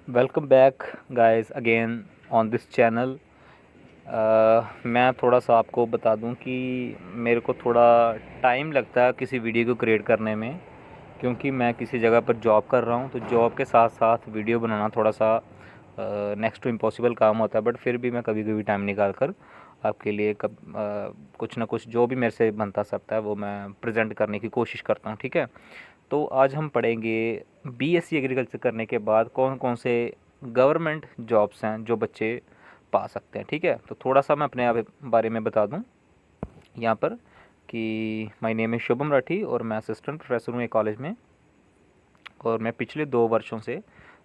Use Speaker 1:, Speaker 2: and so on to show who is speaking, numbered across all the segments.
Speaker 1: Welcome back guys again on this channel. मैं थोड़ा सा आपको बता दूं कि मेरे को थोड़ा टाइम लगता है किसी वीडियो को क्रिएट करने में, क्योंकि मैं किसी जगह पर जॉब कर रहा हूं, तो जॉब के साथ साथ वीडियो बनाना थोड़ा सा नेक्स्ट टू इम्पॉसिबल काम होता है। बट फिर भी मैं कभी कभी टाइम निकाल कर आपके लिए कुछ ना कुछ जो भी मेरे से बनता सकता है वो मैं प्रेजेंट करने की कोशिश करता हूँ। ठीक है, तो आज हम पढ़ेंगे बीएससी एग्रीकल्चर करने के बाद कौन कौन से गवर्नमेंट जॉब्स हैं जो बच्चे पा सकते हैं। ठीक है, तो थोड़ा सा मैं अपने बारे में बता दूं यहाँ पर कि माय नेम है शुभम राठी और मैं असिस्टेंट प्रोफेसर हूँ एक कॉलेज में, और मैं पिछले 2 वर्षों से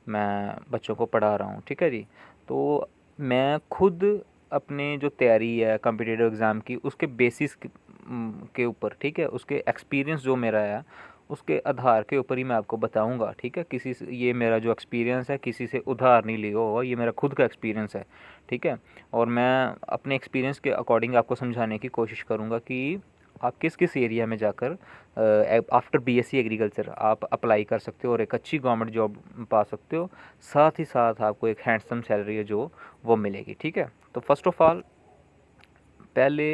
Speaker 1: मैं बच्चों को पढ़ा रहा हूँ। ठीक है जी, तो मैं खुद अपने जो तैयारी है कम्पिटिटिव एग्ज़ाम की उसके बेसिस के ऊपर, ठीक है, उसके एक्सपीरियंस जो मेरा है उसके आधार के ऊपर ही मैं आपको बताऊंगा। ठीक है, किसी से ये मेरा जो एक्सपीरियंस है किसी से उधार नहीं लिया हुआ, ये मेरा खुद का एक्सपीरियंस है। ठीक है, और मैं अपने एक्सपीरियंस के अकॉर्डिंग आपको समझाने की कोशिश करूँगा कि आप किस किस एरिया में जाकर आफ्टर बीएससी एग्रीकल्चर आप अप्लाई कर सकते हो और एक अच्छी गवर्नमेंट जॉब पा सकते हो। साथ ही साथ आपको एक हैंडसम सैलरी है जो वो मिलेगी। ठीक है, तो फर्स्ट ऑफ ऑल पहले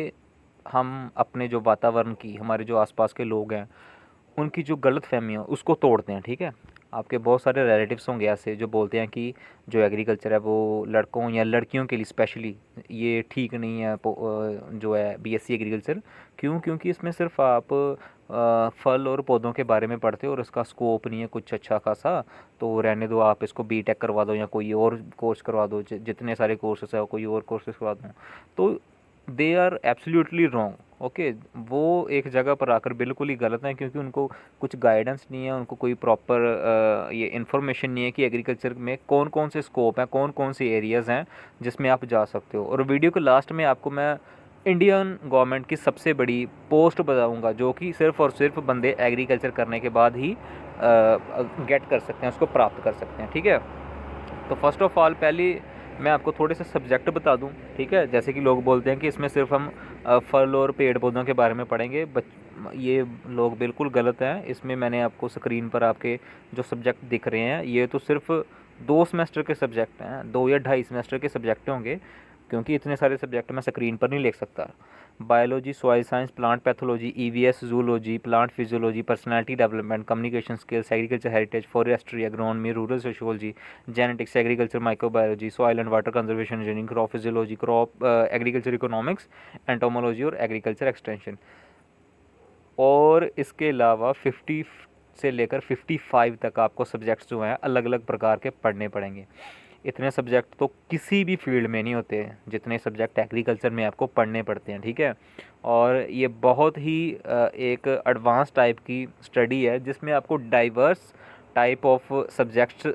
Speaker 1: हम अपने जो वातावरण की, हमारे जो आसपास के लोग हैं उनकी जो गलत फहमियाँ उसको तोड़ते हैं। ठीक है, आपके बहुत सारे रिलेटिव्स होंगे ऐसे जो बोलते हैं कि जो एग्रीकल्चर है वो लड़कों या लड़कियों के लिए स्पेशली ये ठीक नहीं है, जो है बीएससी एग्रीकल्चर। क्यों? क्योंकि इसमें सिर्फ आप फल और पौधों के बारे में पढ़ते हो और इसका स्कोप नहीं है कुछ अच्छा खासा, तो रहने दो, आप इसको बीटेक करवा दो या कोई और कोर्स करवा दो, जितने सारे कोर्सेस है कोई और कोर्सेस करवा दो। तो they are absolutely wrong. Okay, वो एक जगह पर आकर बिल्कुल ही गलत है, क्योंकि उनको कुछ गाइडेंस नहीं है, उनको कोई प्रॉपर ये इन्फॉर्मेशन नहीं है कि एग्रीकल्चर में कौन कौन से स्कोप हैं, कौन कौन से एरियाज़ हैं जिसमें आप जा सकते हो। और वीडियो के लास्ट में आपको मैं इंडियन गवर्नमेंट की सबसे बड़ी पोस्ट बताऊंगा जो कि सिर्फ और सिर्फ बंदे एग्रीकल्चर करने के बाद ही गेट कर सकते हैं, उसको प्राप्त कर सकते हैं। ठीक है, तो फर्स्ट ऑफ ऑल पहले मैं आपको थोड़े से सब्जेक्ट बता दूं। ठीक है, जैसे कि लोग बोलते हैं कि इसमें सिर्फ हम फल और पेड़ पौधों के बारे में पढ़ेंगे, ये लोग बिल्कुल गलत हैं। इसमें मैंने आपको स्क्रीन पर आपके जो सब्जेक्ट दिख रहे हैं ये तो सिर्फ 2 सेमेस्टर के सब्जेक्ट हैं, 2 या ढाई सेमेस्टर के सब्जेक्ट होंगे, क्योंकि इतने सारे सब्जेक्ट मैं स्क्रीन पर नहीं लिख सकता। Biology, soil science, plant pathology, EVS, zoology, plant physiology, personality development, communication skills, agriculture heritage, forestry, agronomy, rural sociology, genetics, agriculture microbiology, soil and water conservation engineering, crop physiology, crop agriculture economics, entomology और agriculture extension. और इसके अलावा 50 से लेकर 55 तक आपको subjects जो हैं अलग अलग प्रकार के पढ़ने पड़ेंगे। इतने सब्जेक्ट तो किसी भी फील्ड में नहीं होते जितने सब्जेक्ट एग्रीकल्चर में आपको पढ़ने पड़ते हैं। ठीक है, और ये बहुत ही एक एडवांस टाइप की स्टडी है जिसमें आपको डाइवर्स टाइप ऑफ सब्जेक्ट्स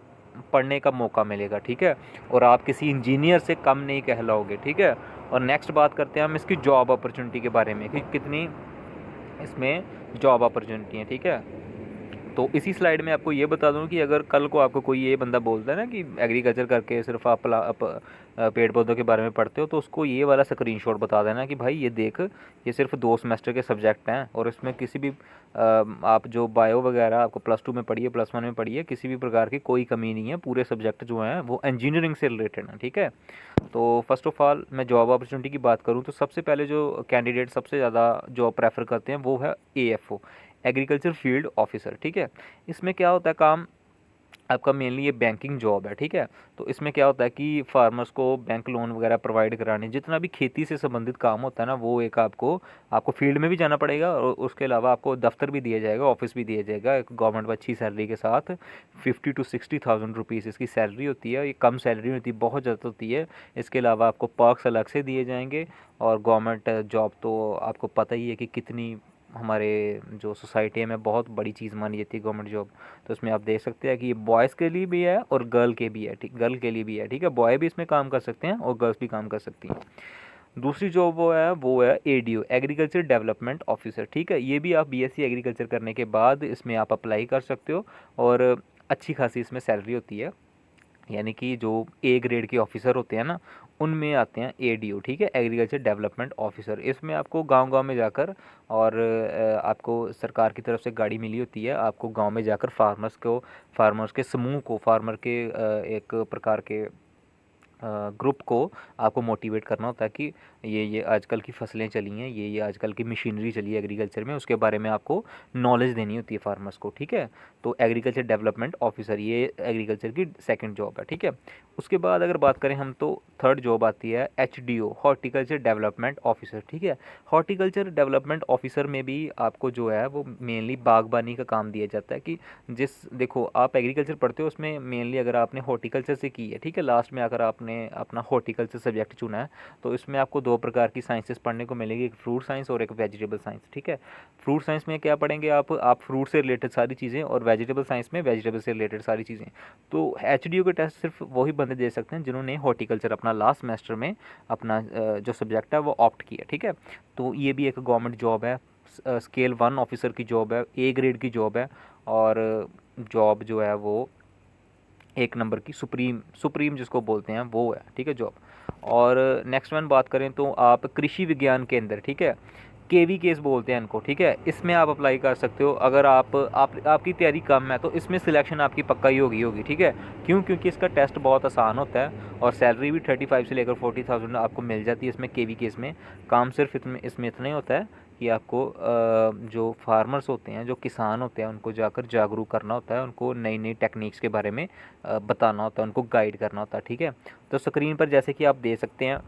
Speaker 1: पढ़ने का मौका मिलेगा। ठीक है, और आप किसी इंजीनियर से कम नहीं कहलाओगे। ठीक है, और नेक्स्ट बात करते हैं हम इसकी जॉब अपॉर्चुनिटी के बारे में कि कितनी इसमें जॉब अपॉर्चुनिटी है। ठीक है, तो इसी स्लाइड में आपको ये बता दूं कि अगर कल को आपको कोई ये बंदा बोलता है ना कि एग्रीकल्चर करके सिर्फ आप पेड़ पौधों के बारे में पढ़ते हो, तो उसको ये वाला स्क्रीनशॉट बता देना कि भाई ये देख, ये सिर्फ 2 सेमेस्टर के सब्जेक्ट हैं और इसमें किसी भी आप जो बायो वगैरह आपको +2 में पढ़िए, +1 में पढ़िए, किसी भी प्रकार की कोई कमी नहीं है। पूरे सब्जेक्ट जो हैं वो इंजीनियरिंग से रिलेटेड हैं। ठीक है, तो फर्स्ट ऑफ ऑल मैं जॉब अपॉर्चुनिटी की बात करूं तो सबसे पहले जो कैंडिडेट सबसे ज़्यादा जॉब प्रेफर करते हैं वो है एएफओ, एग्रीकल्चर फील्ड ऑफिसर। ठीक है, इसमें क्या होता है काम आपका, मेनली ये बैंकिंग जॉब है। ठीक है, तो इसमें क्या होता है कि फार्मर्स को बैंक लोन वगैरह प्रोवाइड कराने, जितना भी खेती से संबंधित काम होता है ना, वो एक आपको आपको फील्ड में भी जाना पड़ेगा और उसके अलावा आपको दफ्तर भी दिया जाएगा, ऑफिस भी दिया जाएगा एक गवर्नमेंट में अच्छी सैलरी के साथ। 50 to 60,000 रुपीज़ इसकी सैलरी होती है। ये कम सैलरी होती है, बहुत ज़्यादा होती है। इसके अलावा आपको पर्क्स अलग से दिए जाएंगे। और गवर्नमेंट जॉब तो आपको पता ही है कि कितनी हमारे जो सोसाइटी में बहुत बड़ी चीज़ मानी जाती है गवर्नमेंट जॉब। तो इसमें आप देख सकते हैं कि ये बॉयज़ के लिए भी है और गर्ल के भी है। ठीक, गर्ल के लिए भी है। ठीक है, बॉय भी इसमें काम कर सकते हैं और गर्ल्स भी काम कर सकती हैं। दूसरी जॉब वो है एडीओ, एग्रीकल्चर डेवलपमेंट ऑफिसर। ठीक है, ये भी आप बीएससी एग्रीकल्चर करने के बाद इसमें आप अप्लाई कर सकते हो और अच्छी खासी इसमें सैलरी होती है। यानी कि जो ए ग्रेड के ऑफिसर होते हैं ना, उनमें आते हैं एडीओ, ठीक है, एग्रीकल्चर डेवलपमेंट ऑफिसर। इसमें आपको गांव-गांव में जाकर और आपको सरकार की तरफ से गाड़ी मिली होती है, आपको गांव में जाकर फार्मर्स के समूह को, फार्मर के एक प्रकार के ग्रुप को आपको मोटिवेट करना होता है कि ये आजकल की फसलें चली हैं, ये आजकल की मशीनरी चली है एग्रीकल्चर में, उसके बारे में आपको नॉलेज देनी होती है फार्मर्स को, ठीक है। तो एग्रीकल्चर डेवलपमेंट ऑफिसर ये एग्रीकल्चर की सेकंड जॉब है, ठीक है। उसके बाद अगर बात करें हम, तो थर्ड जॉब आती है HDO, हॉर्टिकल्चर डेवलपमेंट ऑफिसर, ठीक है। हॉर्टिकल्चर डेवलपमेंट ऑफिसर में भी आपको जो है वो मेनली बागबानी का काम दिया जाता है कि देखो आप एग्रीकल्चर पढ़ते हो, उसमें मेनली अगर आपने हॉर्टिकल्चर से की है, ठीक है, लास्ट में अगर आपने अपना हॉर्टिकल्चर सब्जेक्ट चुना है, तो इसमें आपको दो प्रकार की साइंसेस पढ़ने को मिलेगी, एक फ्रूट साइंस और एक वेजिटेबल साइंस, ठीक है। फ्रूट साइंस में क्या पढ़ेंगे आप फ्रूट से रिलेटेड सारी चीज़ें, और वेजिटेबल साइंस में वेजिटेबल से रिलेटेड सारी चीज़ें। तो HDO के टेस्ट सिर्फ वही बंदे दे सकते हैं जिन्होंने हॉर्टिकल्चर अपना लास्ट सेमेस्टर में अपना जो सब्जेक्ट है वो ऑप्ट किया, ठीक है। तो ये भी एक गवर्नमेंट जॉब है, स्केल 1 ऑफिसर की जॉब है, ए ग्रेड की जॉब है, और जॉब जो है वो एक नंबर की सुप्रीम जिसको बोलते हैं वो है, ठीक है, जॉब। और नेक्स्ट वन बात करें तो आप कृषि विज्ञान केंद्र, ठीक है, KVKs बोलते हैं इनको, ठीक है, इसमें आप अप्लाई कर सकते हो। अगर आपकी तैयारी कम है तो इसमें सिलेक्शन आपकी पक्का ही होगी, ठीक है। क्यों? क्योंकि इसका टेस्ट बहुत आसान होता है और सैलरी भी 35 से लेकर 40,000 आपको मिल जाती है इसमें KVKs में। काम सिर्फ इसमें इतना ही होता है कि आपको जो फार्मर्स होते हैं, जो किसान होते हैं, उनको जाकर जागरूक करना होता है, उनको नई नई टेक्निक्स के बारे में बताना होता है, उनको गाइड करना होता है, ठीक है। तो स्क्रीन पर जैसे कि आप देख सकते हैं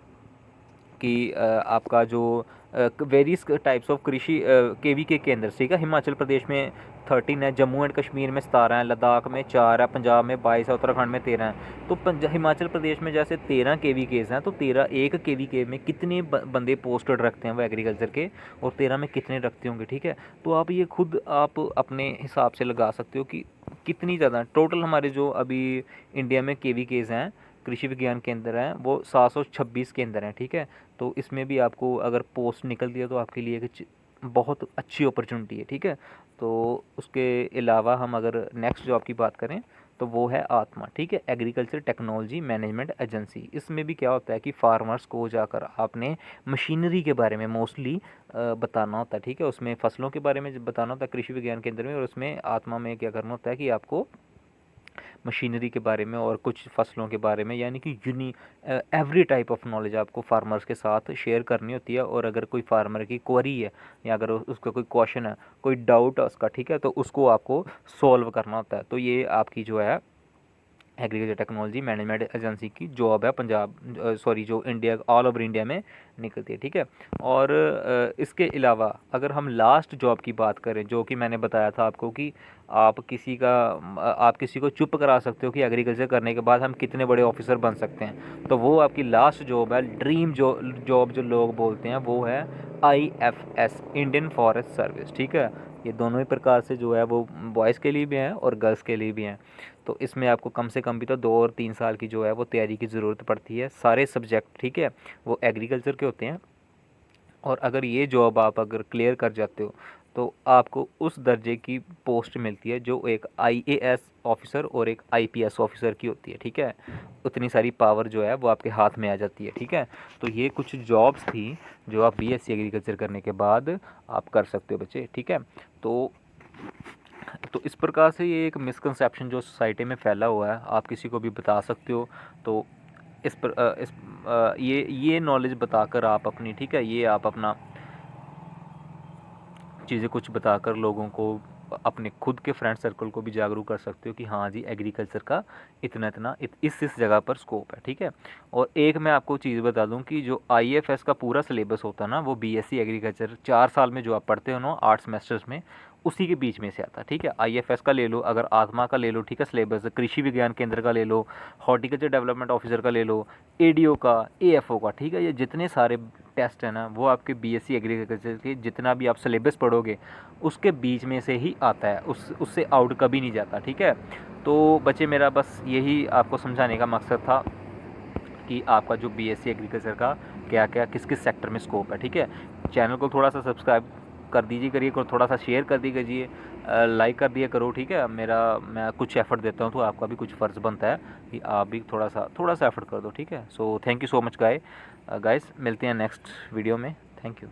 Speaker 1: कि आपका जो वेरियस टाइप्स ऑफ कृषि KVK केंद्र, ठीक है, हिमाचल प्रदेश में 13 है, जम्मू एंड कश्मीर में 17 है, लद्दाख में 4 है, पंजाब में 22 है, उत्तराखंड में 13 है। तो हिमाचल प्रदेश में जैसे 13 KVKs हैं, तो 13 एक KVK में कितने बंदे पोस्टेड रखते हैं वो एग्रीकल्चर के, और 13 में कितने रखते होंगे, ठीक है। तो आप ये खुद आप अपने हिसाब से लगा सकते हो कि कितनी ज़्यादा टोटल हमारे जो अभी इंडिया में KVKs हैं, कृषि विज्ञान केंद्र हैं, वो 726 केंद्र हैं, ठीक है। तो इसमें भी आपको अगर पोस्ट निकलती है तो आपके लिए एक बहुत अच्छी अपॉर्चुनिटी है, ठीक है। तो उसके अलावा हम अगर नेक्स्ट जॉब की बात करें तो वो है आत्मा, ठीक है, एग्रीकल्चर टेक्नोलॉजी मैनेजमेंट एजेंसी। इसमें भी क्या होता है कि फार्मर्स को जाकर आपने मशीनरी के बारे में मोस्टली बताना होता है, ठीक है। उसमें फसलों के बारे में बताना होता है कृषि विज्ञान केंद्र में, और उसमें आत्मा में क्या करना होता है कि आपको मशीनरी के बारे में और कुछ फसलों के बारे में, यानी कि एवरी टाइप ऑफ नॉलेज आपको फार्मर्स के साथ शेयर करनी होती है। और अगर कोई फार्मर की क्वेरी है या अगर उसका कोई क्वेश्चन है, कोई डाउट है उसका, ठीक है, तो उसको आपको सॉल्व करना होता है। तो ये आपकी जो है एग्रीकल्चर टेक्नोलॉजी मैनेजमेंट एजेंसी की जॉब है, जो इंडिया ऑल ओवर इंडिया में निकलती है, ठीक है। और इसके अलावा अगर हम लास्ट जॉब की बात करें, जो कि मैंने बताया था आपको कि आप किसी को चुप करा सकते हो कि एग्रीकल्चर करने के बाद हम कितने बड़े ऑफिसर बन सकते हैं, तो वो आपकी लास्ट जॉब है, ड्रीम जॉब जो लोग बोलते हैं, वो है IFS, इंडियन फॉरेस्ट सर्विस, ठीक है। ये दोनों ही प्रकार से जो है वो बॉयज़ के लिए भी हैं और गर्ल्स के लिए भी हैं। तो इसमें आपको कम से कम भी तो 2 और 3 साल की जो है वो तैयारी की ज़रूरत पड़ती है। सारे सब्जेक्ट, ठीक है, वो एग्रीकल्चर के होते हैं। और अगर ये जॉब आप अगर क्लियर कर जाते हो तो आपको उस दर्जे की पोस्ट मिलती है जो एक IAS ऑफिसर और एक IPS ऑफिसर की होती है, ठीक है। उतनी सारी पावर जो है वो आपके हाथ में आ जाती है, ठीक है। तो ये कुछ जॉब्स थी जो आप BSc एग्रीकल्चर करने के बाद आप कर सकते हो बच्चे, ठीक है। तो इस प्रकार से ये एक मिसकंसेप्शन जो सोसाइटी में फैला हुआ है, आप किसी को भी बता सकते हो। तो ये नॉलेज बताकर आप अपनी, ठीक है, ये आप अपना चीज़ें कुछ बताकर लोगों को, अपने खुद के फ्रेंड सर्कल को भी जागरूक कर सकते हो कि हाँ जी, एग्रीकल्चर का इस जगह पर स्कोप है, ठीक है। और एक मैं आपको चीज़ बता दूं कि जो IFS का पूरा सिलेबस होता है ना, वो BSc एग्रीकल्चर 4 साल में जो आप पढ़ते हो ना 8 सेमेस्टर्स में, उसी के बीच में से आता है, ठीक है। IFS का ले लो, अगर आत्मा का ले लो, ठीक है, सिलेबस, कृषि विज्ञान केंद्र का ले लो, हॉर्टिकल्चर डेवलपमेंट ऑफिसर का ले लो, ADO का, AFO का, ठीक है। ये जितने सारे टेस्ट है ना वो आपके BSc एग्रीकल्चर के जितना भी आप सिलेबस पढ़ोगे उसके बीच में से ही आता है, उससे आउट कभी नहीं जाता, ठीक है। तो बच्चे, मेरा बस यही आपको समझाने का मकसद था कि आपका जो BSc एग्रीकल्चर का क्या क्या किस किस सेक्टर में स्कोप है, ठीक है। चैनल को थोड़ा सा सब्सक्राइब कर दीजिए करिए, और थोड़ा सा शेयर कर दीजिए लाइक कर दिया करो, ठीक है। मैं कुछ एफ़र्ट देता हूँ तो आपका भी कुछ फ़र्ज़ बनता है कि आप भी थोड़ा सा एफ़र्ट कर दो, ठीक है। So thank you so much guys, मिलते हैं नेक्स्ट वीडियो में। Thank you.